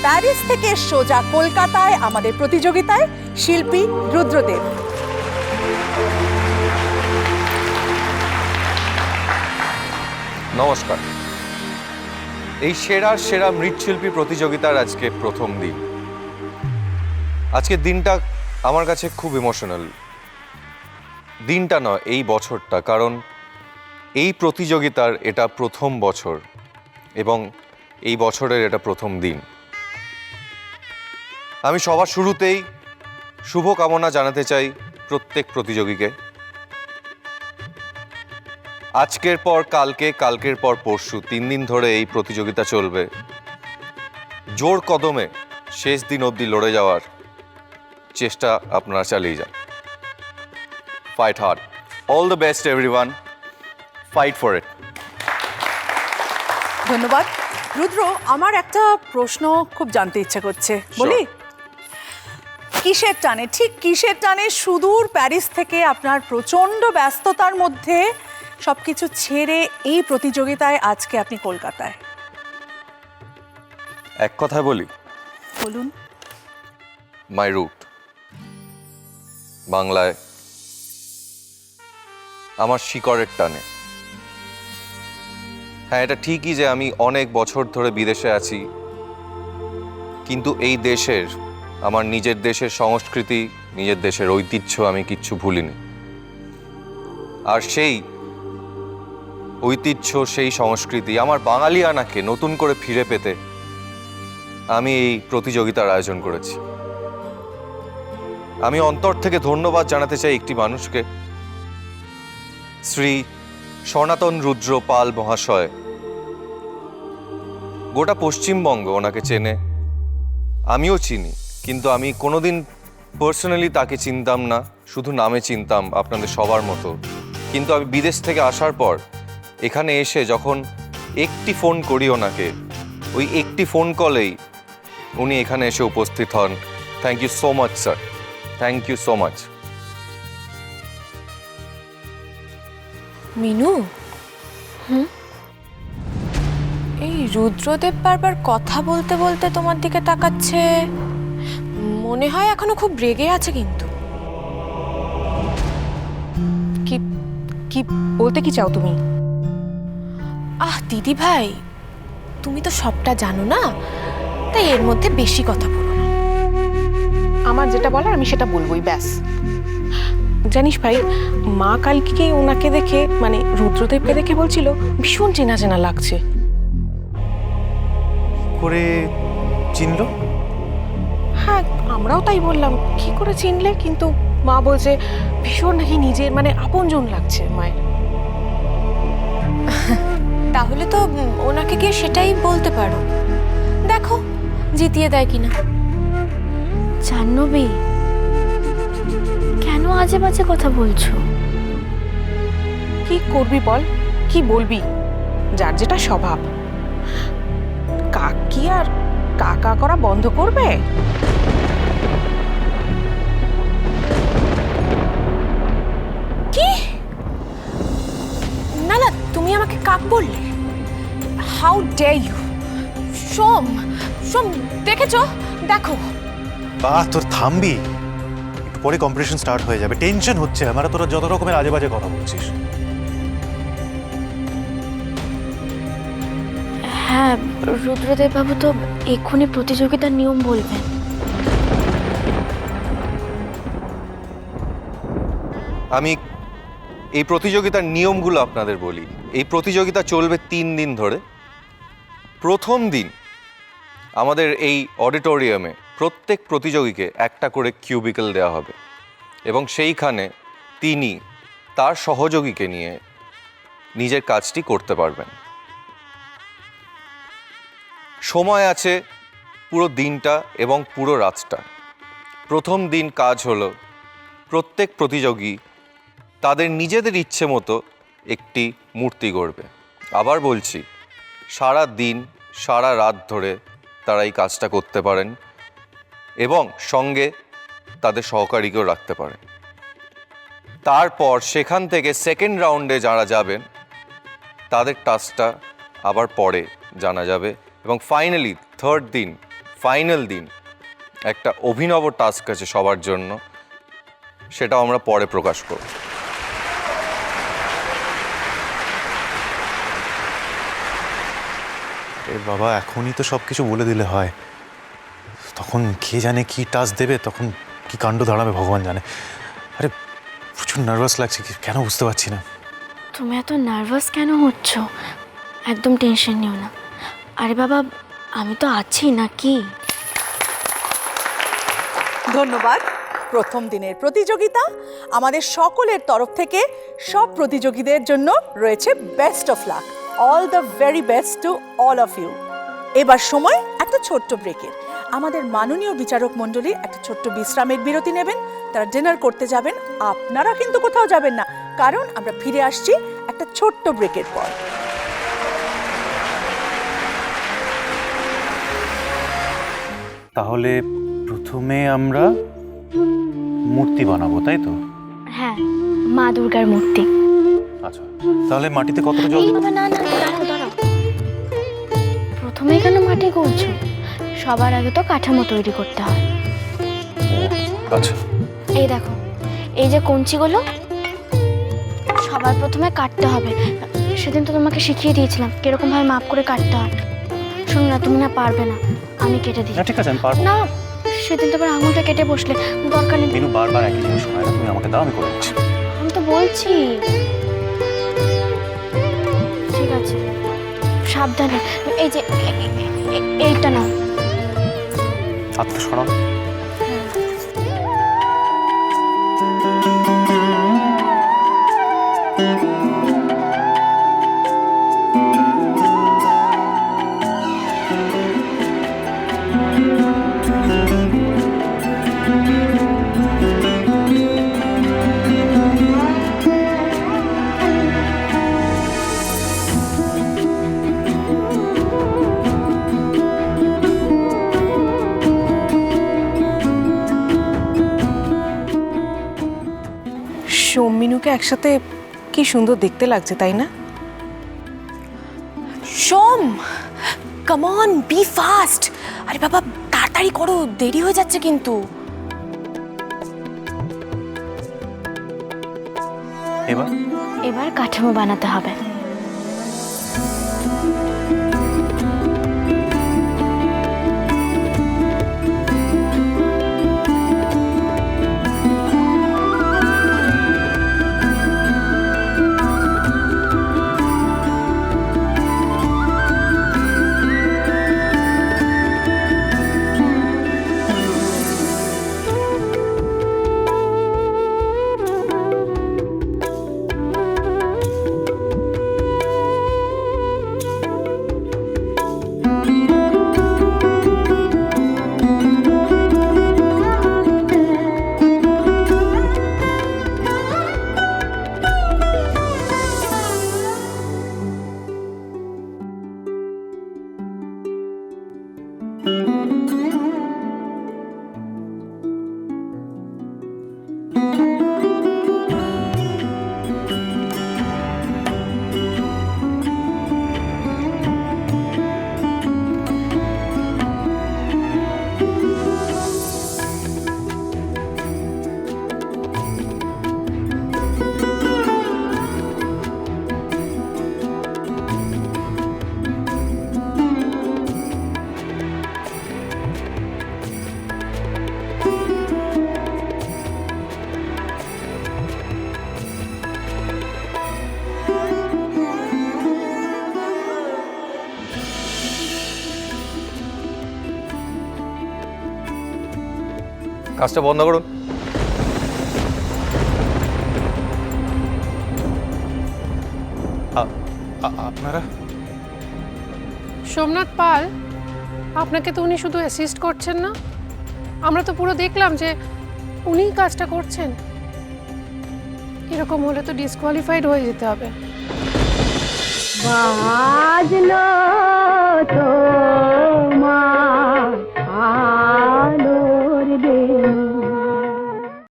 Paris থেকে সোজা কলকাতায় আমাদের প্রতিযোগিতায় শিল্পী রুদ্রদেব। নমস্কার। এই সেরার সেরা মৃৎশিল্পী প্রতিযোগিতার আজকে প্রথম দিন। আজকের দিনটা আমার কাছে খুব ইমোশনাল। দিনটা নয়, এই বছরটা, কারণ এই প্রতিযোগিতার এটা প্রথম বছর এবং এই বছরের এটা প্রথম দিন। আমি সবার শুরুতেই শুভকামনা জানাতে চাই প্রত্যেক প্রতিযোগীকে। আজকের পর কালকে, কালকের পর পরশু, 3 দিন ধরে এই প্রতিযোগিতা চলবে। জোর কদমে শেষ দিন অবধি লড়ে যাওয়ার চেষ্টা আপনারা চালিয়ে যান। Fight hard. All the best everyone. Fight for it. ধন্যবাদ। রুদ্র, আমার একটা প্রশ্ন খুব জানতে ইচ্ছা করছে, বলি? কিসের টানে, ঠিক কিসের টানে সুদূর প্যারিস থেকে আপনার প্রচণ্ড ব্যস্ততার মধ্যে সবকিছু ছেড়ে এই প্রতিযোগিতায় আজকে আপনি কলকাতায়? এক কথায় বলি, বলুন। মাই রুট। বাংলায় আমার শিকড়ের টানে। হ্যাঁ, এটা ঠিকই যে আমি অনেক বছর ধরে বিদেশে আছি, কিন্তু এই দেশের, আমার নিজের দেশের সংস্কৃতি, নিজের দেশের ঐতিহ্য আমি কিচ্ছু ভুলিনি। আর সেই ঐতিহ্য, সেই সংস্কৃতি, আমার বাঙালিয়ানাকে নতুন করে ফিরে পেতে আমি এই প্রতিযোগিতার আয়োজন করেছি। আমি অন্তর থেকে ধন্যবাদ জানাতে চাই একটি মানুষকে, শ্রী সনাতন রুদ্র পাল মহাশয়। গোটা পশ্চিমবঙ্গ ওনাকে চেনে, আমিও চিনি, কিন্তু আমি কোনোদিন পার্সোনালি তাকে চিনতাম না, শুধু নামে চিনতাম আপনাদের সবার মতো। কিন্তু আমি বিদেশ থেকে আসার পর এখানে এসে যখন একটি ফোন করি ওনাকে, ওই একটি ফোন কলেই উনি এখানে এসে উপস্থিত হন। Thank you so much sir, thank you so much. Minu, এই রুদ্রদেব বারবার কথা বলতে বলতে তোমার দিকে তাকাচ্ছে, মনে হয় এখনো খুব রেগে আছে। কিন্তু কি কি বলতে কি চাও তুমি? দিদি ভাই, তুমি তো সবটা জানো না, তাই এর মধ্যে বেশি কথা বলো না। আমার যেটা বলার আমি সেটা বলবোই, ব্যাস। জানিস ভাই, মা কালকে ওনাকে দেখে, মানে রুদ্রদেবকে দেখে বলছিল ভীষণ চেনা চেনা লাগছে। করে চিনল? হ্যাঁ, আমরাও তাই বললাম, কি করে চিনলে? কিন্তু মা বলছে ভীষণ নাকি নিজের, মানে আপনজন লাগছে মায়ের। তাহলে তো ওনাকে গিয়ে সেটাই বলতে পারো, দেখো জিতিয়ে দেয় কিনা। জাহ্নবী, কেন আজে বাজে কথা বলছো? কি করবি বল, কি বলবি? যার যেটা স্বভাব। কাকি আর কাকা করা বন্ধ করবে? কি? না না, তুমি আমাকে কাক বললে? How dare you! Som, Som, দেখেছো? দেখো। বাহ, তোর থামবি? একটু পরে কম্পিটিশন স্টার্ট হয়ে যাবে, টেনশন হচ্ছে আমার। তোরা যত রকমের আজে বাজে কথা বলছিস। হ্যাঁ, রুদ্রদেব বাবু তো এক্ষুনি প্রতিযোগিতার নিয়ম বলবেন। আমি এই প্রতিযোগিতার নিয়মগুলো আপনাদের বলি। এই প্রতিযোগিতা চলবে 3 দিন ধরে। প্রথম দিন আমাদের এই অডিটোরিয়ামে প্রত্যেক প্রতিযোগীকে একটা করে কিউবিকল দেওয়া হবে এবং সেইখানে তিনি তার সহযোগীকে নিয়ে নিজের কাজটি করতে পারবেন। সময় আছে পুরো দিনটা এবং পুরো রাতটা। প্রথম দিন কাজ হলো প্রত্যেক প্রতিযোগী তাদের নিজেদের ইচ্ছে মতো একটি মূর্তি গড়বে। আবার বলছি, সারা দিন সারা রাত ধরে তারা এই কাজটা করতে পারেন এবং সঙ্গে তাদের সহকারীকেও রাখতে পারেন। তারপর সেখান থেকে সেকেন্ড রাউন্ডে যারা যাবেন তাদের টাস্কটা আবার পরে জানা যাবে এবং ফাইনালি থার্ড দিন ফাইনাল দিন একটা অভিনব টাস্ক আছে সবার জন্য, সেটাও আমরা পরে প্রকাশ করব। এ বাবা, এখনই তো সব কিছু বলে দিলে হয়, তখন কে জানে কি টাস্ক দেবে, তখন কি কাণ্ড দাঁড়াবে ভগবান জানে। আরে প্রচুর নার্ভাস লাগছে, কেন বুঝতে পারছি না। তুমি এত নার্ভাস কেন হচ্ছ? একদম টেনশন নিও না। আরে বাবা, আমি তো আছি নাকি। ধন্যবাদ। প্রথম দিনের প্রতিযোগিতা আমাদের সকলের তরফ থেকে সব প্রতিযোগীদের জন্য রয়েছে best of luck. All the very best to all of you. এবার সময় একটা ছোট্ট ব্রেকের। আমাদের মাননীয় বিচারক মণ্ডলী একটা ছোট্ট বিশ্রামের বিরতি নেবেন, তারা ডিনার করতে যাবেন। আপনারা কিন্তু কোথাও যাবেন না, কারণ আমরা ফিরে আসছি একটা ছোট্ট ব্রেকের পর। তাহলে প্রথমে আমরা মূর্তি বানাবো, তাই তো? হ্যাঁ, মা দুর্গার মূর্তি। আচ্ছা, তাহলে মাটিতে কতটা জল এই দিতে? বাবা, না না, দাঁড়াও দাঁড়াও। প্রথমে কেন মাটি করছো? সবার আগে তো কাঠামো তৈরি করতে হয়। আচ্ছা, এই দেখো, এই যে কঞ্চিগুলো সবার প্রথমে কাটতে হবে। সেদিন তো তোমাকে শিখিয়ে দিয়েছিলাম কিরকম ভাবে মাপ করে কাটতে হয়। শোনো না, তুমি না পারবে না, আমি কেটে দিই। না ঠিক আছে, আমি পারবো। না, সেদিন তো আবার আঙুলটা কেটে বসলে, দরকার নেই। কিন্তু বারবার একই জিনিস শোনায় না, তুমি আমাকে দাও, আমি করে দিচ্ছি। আমি তো বলছি। ঠিক আছে, সাবধানে। এই যে এইটা নাও। হাতটা সরাও। সোমমিনুকে একসাথে কি সুন্দর দেখতে লাগছে, তাই না? সোম, কাম অন, বি ফাস্ট। আরে বাবা, তাড়াতাড়ি করো, দেরি হয়ে যাচ্ছে কিন্তু। এবার কাঠামো বানাতে হবে। কাজটা বন্ধ করুন। আপনারা? সোমনাথ পাল, আপনাকে তো উনি শুধু অ্যাসিস্ট করছেন না, আমরা তো পুরো দেখলাম যে উনিই কাজটা করছেন। এরকম হলে তো ডিসকোয়ালিফাইড হয়ে যেতে হবে। বাজলো তো